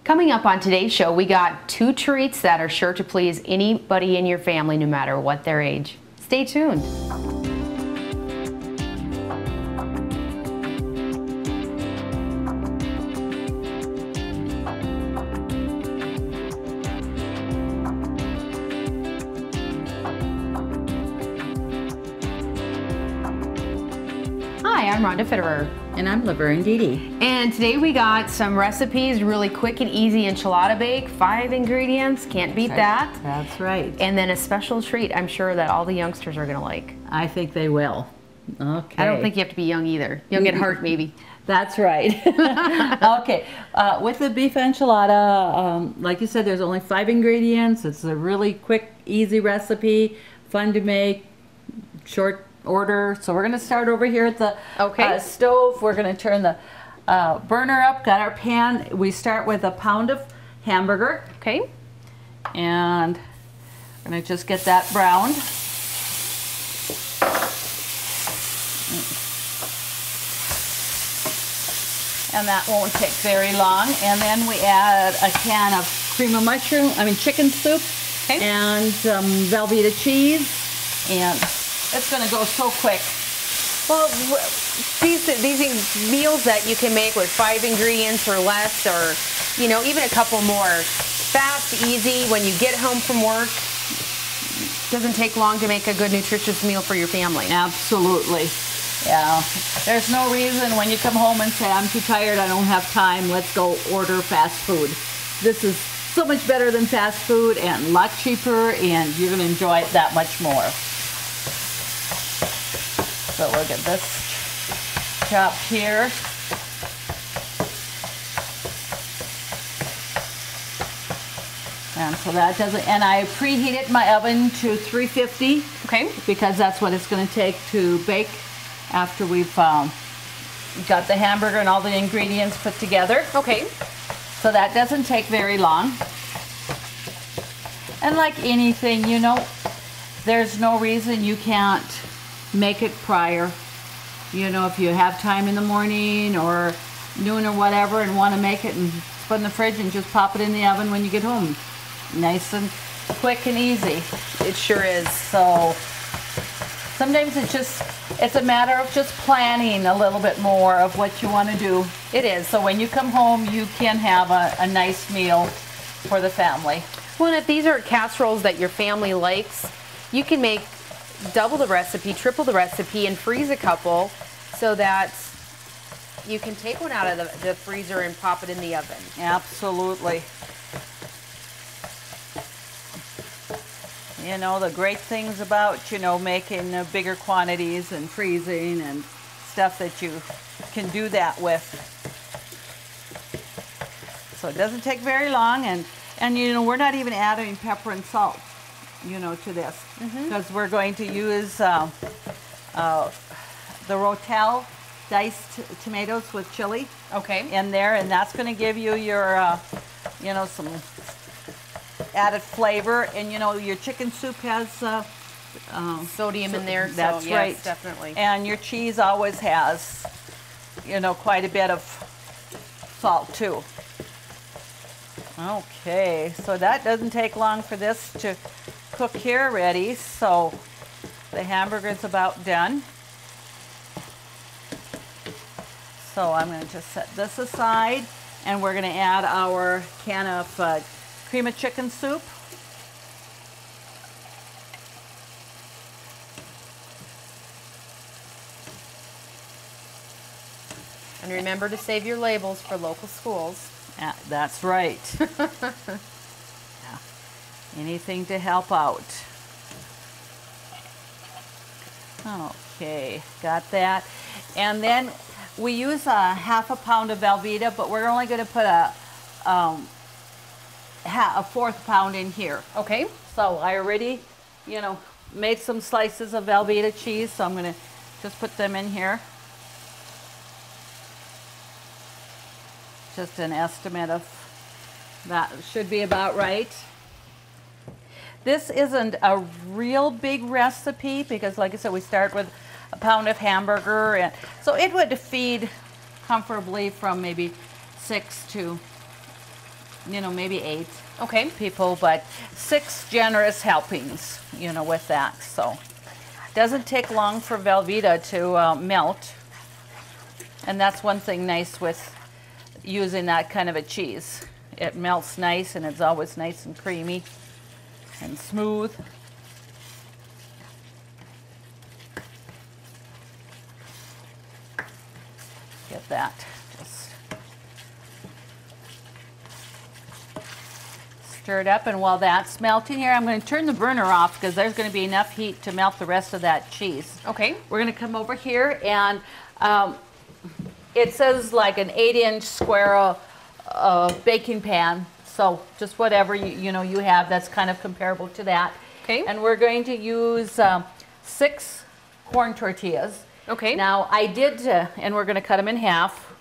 Coming up on today's show, we got 2 treats that are sure to please anybody in your family, no matter what their age. Stay tuned. Hi, I'm Rhonda Fitterer. And I'm Laverne. And today we got some recipes, really quick and easy enchilada bake, 5 ingredients, can't beat that. That's right. And then a special treat I'm sure that all the youngsters are gonna like. I think they will. Okay. I don't think you have to be young either. Young at heart, maybe. That's right. Okay, with the beef enchilada, like you said, there's only 5 ingredients. It's a really quick, easy recipe, fun to make, short order. So we're going to start over here at the stove. We're going to turn the burner up, got our pan. We start with a pound of hamburger. Okay. And I'm going to just get that browned. And that won't take very long. And then we add a can of chicken soup, and some Velveeta cheese, and it's going to go so quick. Well, these meals that you can make with 5 ingredients or less, or even a couple more, fast, easy. When you get home from work, doesn't take long to make a good, nutritious meal for your family. Absolutely. Yeah, there's no reason when you come home and say, I'm too tired, I don't have time, let's go order fast food. This is so much better than fast food and a lot cheaper, and you're going to enjoy it that much more. So we'll get this chopped here. And so that doesn't, and I preheated my oven to 350. Okay. Because that's what it's going to take to bake after we've got the hamburger and all the ingredients put together. Okay. So that doesn't take very long. And like anything, there's no reason you can't make it prior. If you have time in the morning or noon or whatever and want to make it and put it in the fridge and just pop it in the oven when you get home. Nice and quick and easy. It sure is. So sometimes it's a matter of just planning a little bit more of what you want to do. It is. So when you come home, you can have a nice meal for the family. Well, and if these are casseroles that your family likes, you can make double the recipe, triple the recipe, and freeze a couple so that you can take one out of the freezer and pop it in the oven. Absolutely. The great things about, making bigger quantities and freezing and stuff that you can do that with. So it doesn't take very long, and we're not even adding pepper and salt, to this, because we're going to use the Rotel diced tomatoes with chili in there, and that's going to give you your, some added flavor, and your chicken soup has sodium in there. That's so, yes, right, definitely. And your cheese always has, quite a bit of salt too. Okay, so that doesn't take long for this to cook here ready. So the hamburger's about done. So I'm going to just set this aside, and we're going to add our can of cream of chicken soup. And remember to save your labels for local schools. Yeah, that's right. Yeah. Anything to help out. Okay, got that. And then we use a ½ pound of Velveeta, but we're only going to put a 1/4 pound in here. Okay. So I already, made some slices of Velveeta cheese, so I'm going to just put them in here. Just an estimate of that should be about right. This isn't a real big recipe because, like I said, we start with a pound of hamburger, and so it would feed comfortably from maybe 6 to you know, maybe 8 Okay. people, but 6 generous helpings, you know, with that. So doesn't take long for Velveeta to melt. And that's one thing nice with using that kind of a cheese. It melts nice and it's always nice and creamy and smooth. Get that. Just stir it up, and while that's melting here, I'm going to turn the burner off because there's going to be enough heat to melt the rest of that cheese. Okay. We're going to come over here, and it says like an 8-inch square baking pan, so just whatever you know you have that's kind of comparable to that. Okay. And we're going to use 6 corn tortillas. Okay. Now I did, and we're going to cut them in half.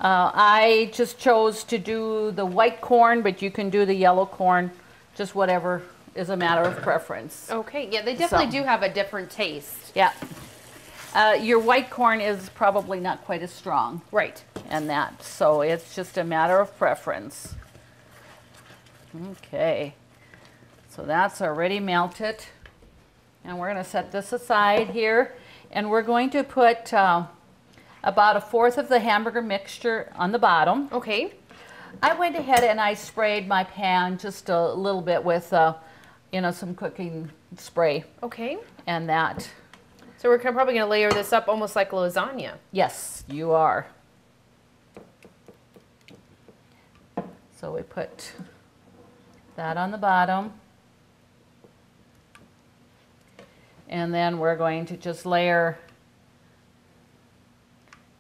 I just chose to do the white corn, but you can do the yellow corn, just whatever is a matter of preference. Okay, yeah, they definitely do have a different taste. Yeah. Your white corn is probably not quite as strong. Right. And that, so it's just a matter of preference. Okay. So that's already melted. And we're going to set this aside here. And we're going to put about 1/4 of the hamburger mixture on the bottom. Okay. I went ahead and I sprayed my pan just a little bit with, you know, some cooking spray. Okay. And that. So we're probably going to layer this up almost like lasagna. Yes, you are. So we put that on the bottom. And then we're going to just layer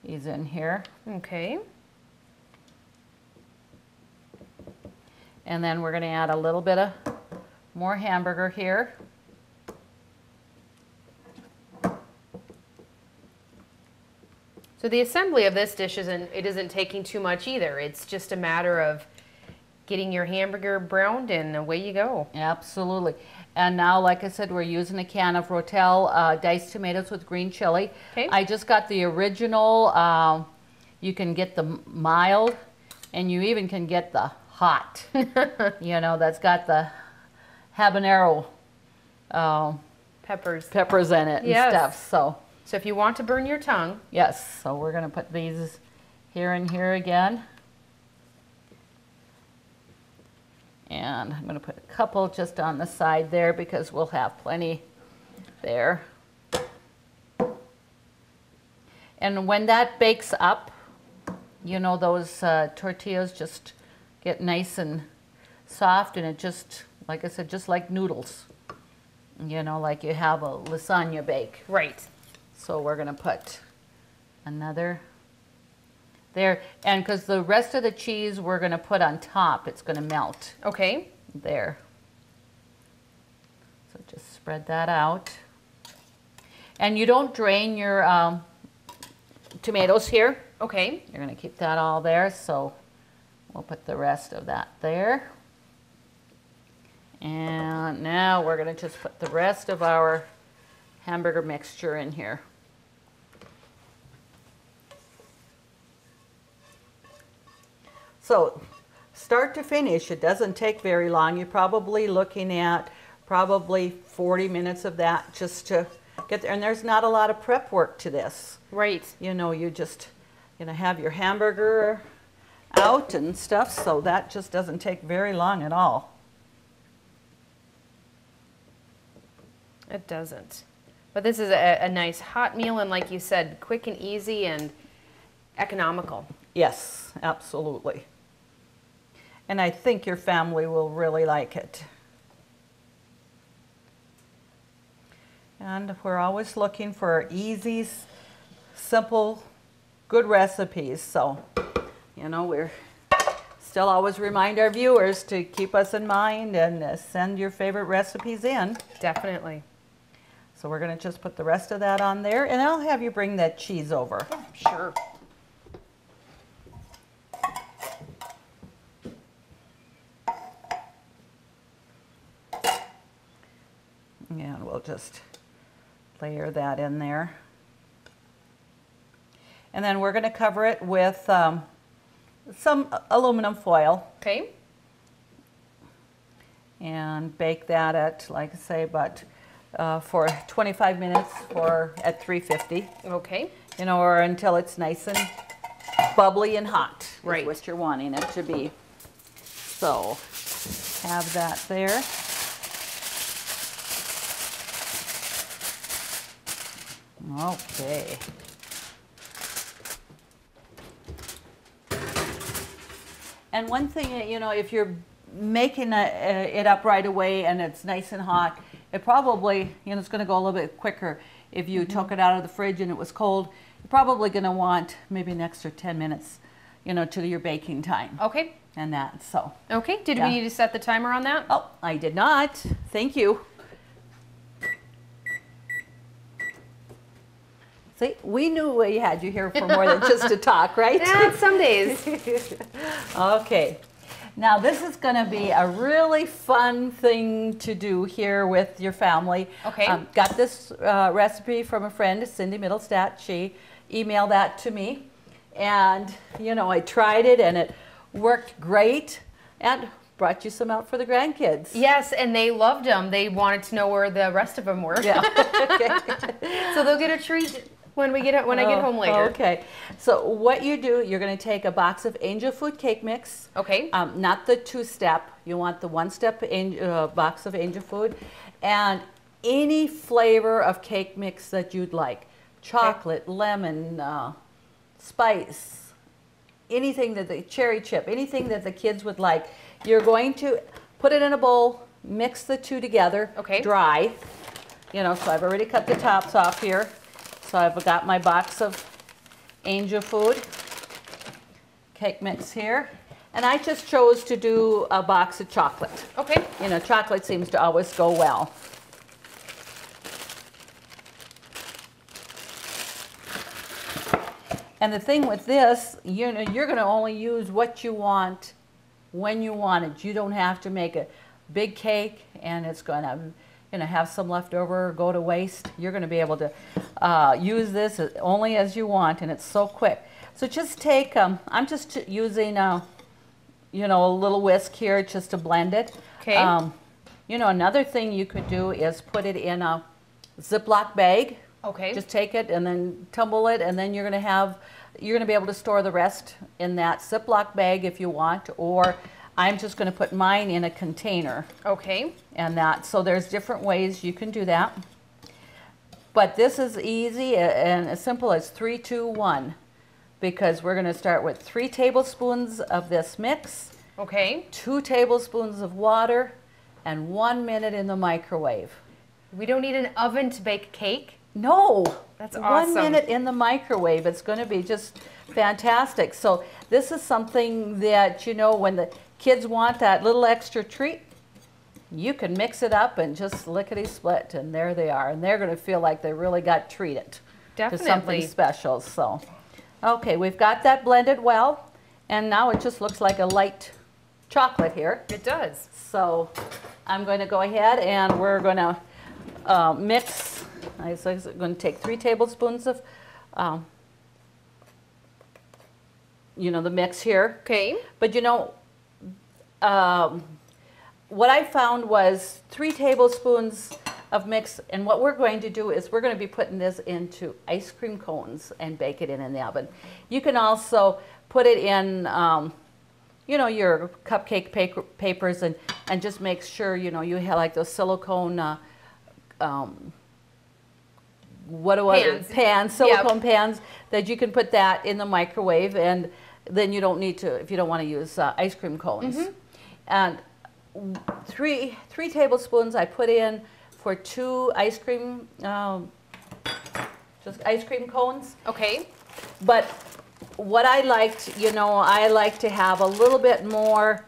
these in here. Okay. And then we're going to add a little bit of more hamburger here. So the assembly of this dish isn't taking too much either. It's just a matter of getting your hamburger browned and away you go. Absolutely. And now, like I said, we're using a can of Rotel diced tomatoes with green chili. Okay. I just got the original. You can get the mild, and you even can get the hot. You know, that's got the habanero peppers in it and Yes. stuff. So if you want to burn your tongue. Yes, so we're going to put these here and here again. And I'm going to put a couple just on the side there because we'll have plenty there. And when that bakes up, you know, those tortillas just get nice and soft, and it just, like I said, just like noodles. You know, like you have a lasagna bake. Right. So we're going to put another there. And because the rest of the cheese we're going to put on top, it's going to melt. Okay. There. So just spread that out. And you don't drain your tomatoes here. Okay. You're going to keep that all there. So we'll put the rest of that there. And now we're going to just put the rest of our hamburger mixture in here. So start to finish, it doesn't take very long. You're probably looking at probably 40 minutes of that just to get there. And there's not a lot of prep work to this. Right. You know, you just, you know, have your hamburger out and stuff, so that just doesn't take very long at all. It doesn't. But this is a nice hot meal, and like you said, quick and easy and economical. Yes, absolutely. And I think your family will really like it. And we're always looking for easy, simple, good recipes. So, you know, we're still always remind our viewers to keep us in mind and send your favorite recipes in. Definitely. So we're going to just put the rest of that on there, and I'll have you bring that cheese over. Oh, sure. And we'll just layer that in there. And then we're going to cover it with some aluminum foil. Okay. And bake that at, like I say, about for 25 minutes at 350. Okay. You know, or until it's nice and bubbly and hot. Right. Is what you're wanting it to be. So have that there. Okay. And one thing, you know, if you're making it up right away and it's nice and hot, it probably, you know, it's going to go a little bit quicker. If you took it out of the fridge and it was cold, you're probably going to want maybe an extra 10 minutes, you know, to your baking time. Okay. And that, so. Okay, did Yeah. we need to set the timer on that? Oh, I did not. Thank you. See, we knew we had you here for more than just to talk, right? Yeah, some days. Okay. Now this is going to be a really fun thing to do here with your family. Okay. Got this recipe from a friend, Cindy Middlestat. She emailed that to me. And, you know, I tried it and it worked great and brought you some out for the grandkids. Yes, and they loved them. They wanted to know where the rest of them were. Yeah. So they'll get a treat when I get home later. Okay. So what you do, you're going to take a box of angel food cake mix. Okay. Not the two-step. You want the one-step box of angel food. And any flavor of cake mix that you'd like. Chocolate, lemon, spice, anything that the cherry chip, anything that the kids would like. You're going to put it in a bowl, mix the two together, Okay. dry. You know, so I've already cut the tops off here. So I've got my box of angel food cake mix here. And I just chose to do a box of chocolate. Okay. You know, chocolate seems to always go well. And the thing with this, you know, you're going to only use what you want when you want it. You don't have to make a big cake and it's going to, you know, have some left over or go to waste. You're going to be able to use this only as you want, and it's so quick. So just take, I'm just using, you know, a little whisk here just to blend it. Okay. You know, another thing you could do is put it in a Ziploc bag. Okay. Just take it and then tumble it, and then you're going to be able to store the rest in that Ziploc bag if you want, or I'm just going to put mine in a container. Okay. And that, so there's different ways you can do that. But this is easy and as simple as 3, 2, 1, because we're going to start with 3 tablespoons of this mix, Okay. 2 tablespoons of water, and 1 minute in the microwave. We don't need an oven to bake cake. No, That's 1 awesome. minute in the microwave. It's going to be just fantastic. So this is something that, you know, when the kids want that little extra treat, you can mix it up and just lickety-split, and there they are. And they're going to feel like they really got treated to something Definitely. special. So, okay, we've got that blended well, and now it just looks like a light chocolate here. It does. So I'm going to go ahead and we're going to mix. I'm going to take 3 tablespoons of, you know, the mix here. Okay. But you know, what I found was 3 tablespoons of mix, and what we're going to do is we're going to be putting this into ice cream cones and bake it in the oven. You can also put it in, you know, your cupcake papers and just make sure, you know, you have like those silicone silicone pans, that you can put that in the microwave, and then you don't need to, if you don't want to use ice cream cones. And 3 tablespoons I put in for 2 ice cream, just ice cream cones. Okay. But what I liked, you know, I like to have a little bit more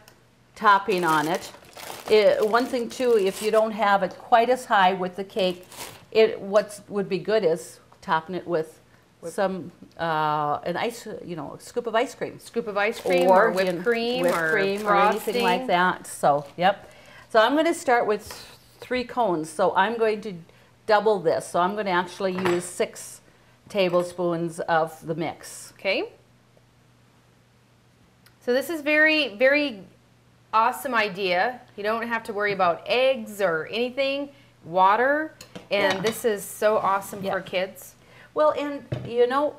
topping on it. One thing too, if you don't have it quite as high with the cake, what would be good is topping it with some a scoop of ice cream. Scoop of ice cream or whipped cream or anything like that. So, yep. So I'm going to start with 3 cones. So I'm going to double this. So I'm going to actually use 6 tablespoons of the mix. Okay. So this is very, very awesome idea. You don't have to worry about eggs or anything, water, and this is so awesome for kids. Well, and you know,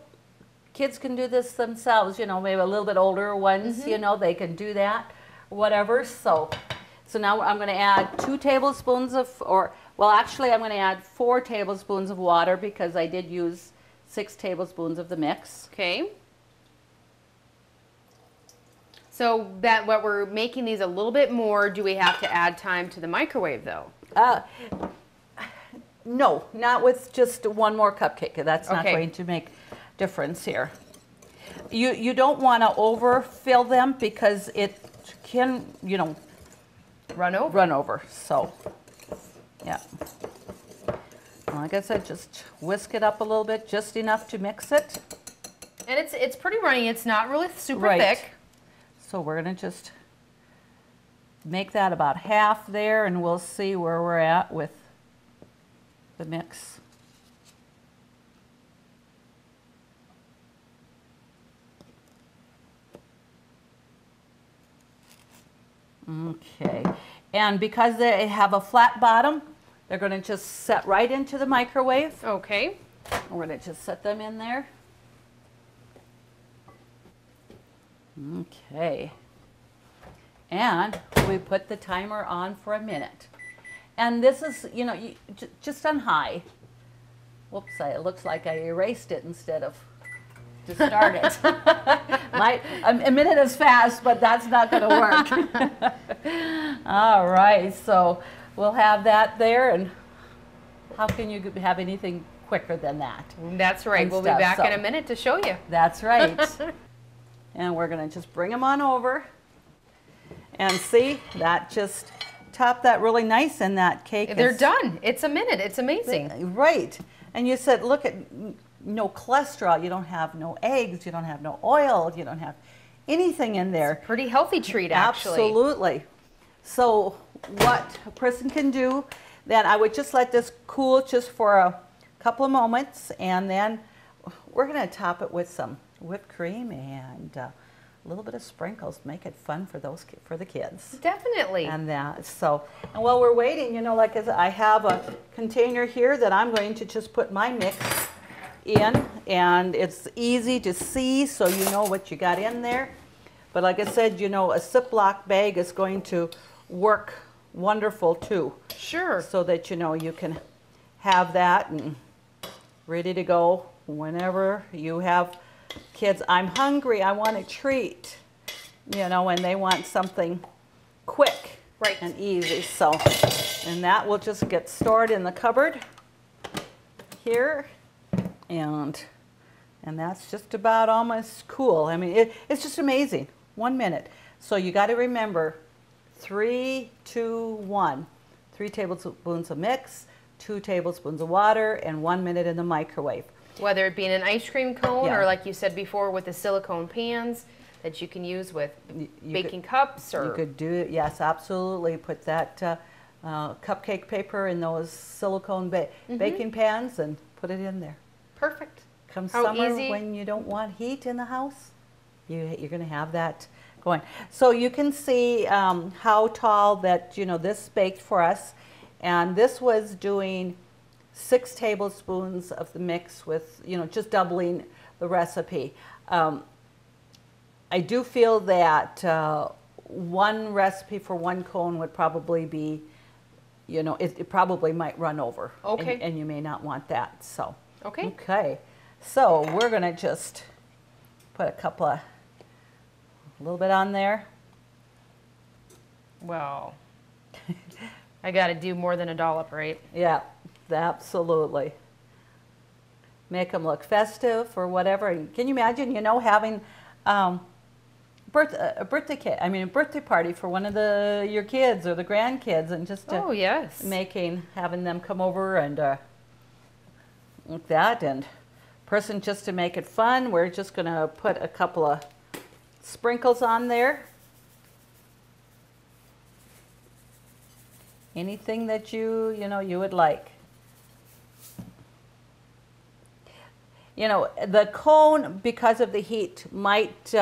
kids can do this themselves, you know, maybe a little bit older ones, you know, they can do that, whatever. So now I'm going to add 2 tablespoons of, well, actually I'm going to add 4 tablespoons of water because I did use 6 tablespoons of the mix. Okay. So that what we're making these a little bit more, do we have to add time to the microwave though? No, not with just 1 more cupcake. That's not going to make difference here. You don't want to overfill them because it can, you know, run over. So, yeah. Like I said, just whisk it up a little bit, just enough to mix it. And it's pretty runny. It's not really super thick. So we're going to just make that about half there, and we'll see where we're at with the mix. Okay, and because they have a flat bottom, they're going to just set right into the microwave. Okay. We're going to just set them in there. Okay, and we put the timer on for a minute. And this is, you know, just on high. Whoops, it looks like I erased it instead of to start it. A minute is fast, but that's not going to work. All right, so we'll have that there, and how can you have anything quicker than that? That's right. We'll be back in a minute to show you. That's right. And we're going to just bring them on over. And see, that just topped that really nice, and that cake They're done. It's a minute. It's amazing. Right. And you said, look at no cholesterol. You don't have no eggs. You don't have no oil. You don't have anything in there. It's a pretty healthy treat, actually. Absolutely. So what a person can do, then I would just let this cool just for a couple of moments, and then we're going to top it with some whipped cream and a little bit of sprinkles. Make it fun for the kids. Definitely. And and while we're waiting, you know, like I have a container here that I'm going to just put my mix in, and it's easy to see, so you know what you got in there. But like I said, you know, a Ziploc bag is going to work wonderful too. Sure. So that, you know, you can have that and ready to go whenever you have kids. I'm hungry, I want a treat, you know, and they want something quick and easy. So, and that will just get stored in the cupboard here, and that's just about almost cool. I mean, it's just amazing. 1 minute. So you got to remember 3, 2, 1. 3 tablespoons of mix, 2 tablespoons of water, and 1 minute in the microwave. Whether it be in an ice cream cone or, like you said before, with the silicone pans that you can use with baking cups. Or you could do it, yes, absolutely. Put that cupcake paper in those silicone baking pans and put it in there. Perfect. Come summer when you don't want heat in the house, you're going to have that going. So you can see how tall that, you know, this baked for us. And this was doing 6 tablespoons of the mix with, you know, just doubling the recipe. I do feel that 1 recipe for 1 cone would probably be, you know, it probably might run over. Okay. And you may not want that. So. Okay. Okay. So we're going to just put a little bit on there. Well, I got to do more than a dollop, right? Yeah. Absolutely. Make them look festive or whatever. And can you imagine, you know, having a birthday party for one of your kids or the grandkids, and just having them come over and like that, and person just to make it fun. We're just going to put a couple of sprinkles on there. Anything that you would like. You know, the cone, because of the heat, might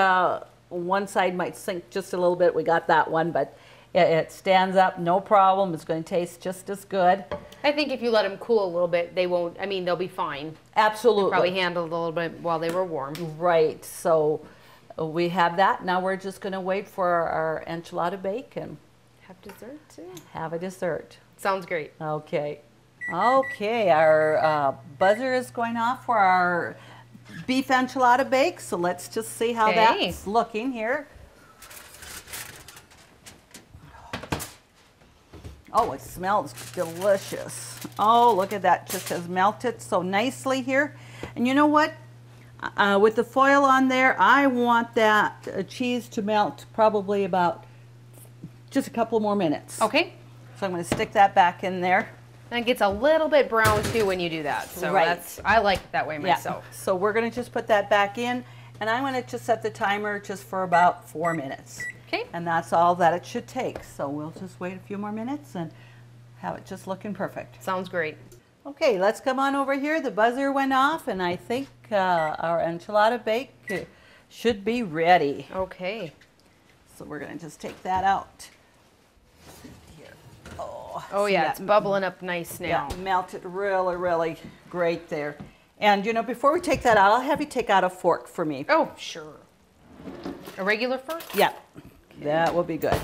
one side might sink just a little bit. We got that one, but it stands up, no problem. It's going to taste just as good. I think if you let them cool a little bit, they won't, I mean, they'll be fine. Absolutely. Probably handled a little bit while they were warm. Right, so we have that. Now we're just going to wait for our enchilada bake and Have dessert too. have a dessert. Sounds great. Okay. Okay, our buzzer is going off for our beef enchilada bake, so let's just see how that's looking here. Oh, it smells delicious. Oh, look at that, just has melted so nicely here. And you know what? With the foil on there, I want that cheese to melt probably about just a couple more minutes. Okay. So I'm going to stick that back in there. And it gets a little bit brown too when you do that. So I like it that way myself. Yeah. So we're going to just put that back in, and I'm going to just set the timer just for about 4 minutes. Okay. And that's all that it should take. So we'll just wait a few more minutes and have it just looking perfect. Sounds great. Okay, let's come on over here. The buzzer went off, and I think our enchilada bake should be ready. Okay. So we're going to just take that out. Oh yeah, it's bubbling up nice now. Yeah, melted really, really great there. And you know, before we take that out, I'll have you take out a fork for me. Oh, sure. A regular fork? Yeah, that will be good.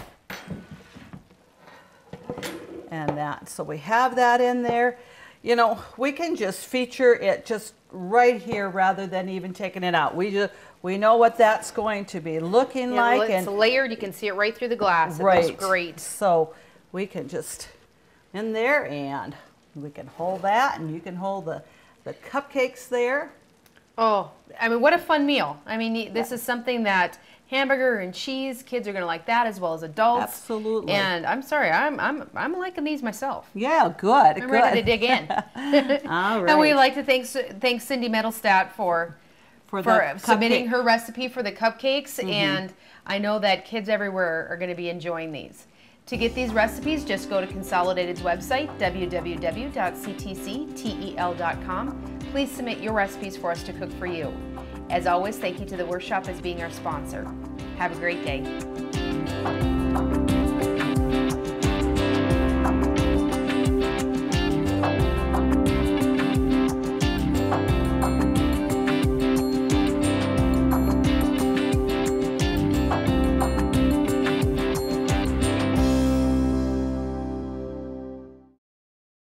And that, so we have that in there. You know, we can just feature it just right here rather than even taking it out. We know what that's going to be looking like. It's layered, you can see it right through the glass. It right. looks great. So we can just in there, and we can hold that, and you can hold the cupcakes there. Oh, I mean, what a fun meal. I mean, this is something that hamburger and cheese, kids are going to like that as well as adults. Absolutely. And I'm sorry, I'm liking these myself. Yeah, good. I'm ready to dig in. All right. And we'd like to thank Cindy Metalstat for submitting her recipe for the cupcakes. And I know that kids everywhere are going to be enjoying these. To get these recipes, just go to Consolidated's website, www.ctctel.com. Please submit your recipes for us to cook for you. As always, thank you to the Workshop as being our sponsor. Have a great day.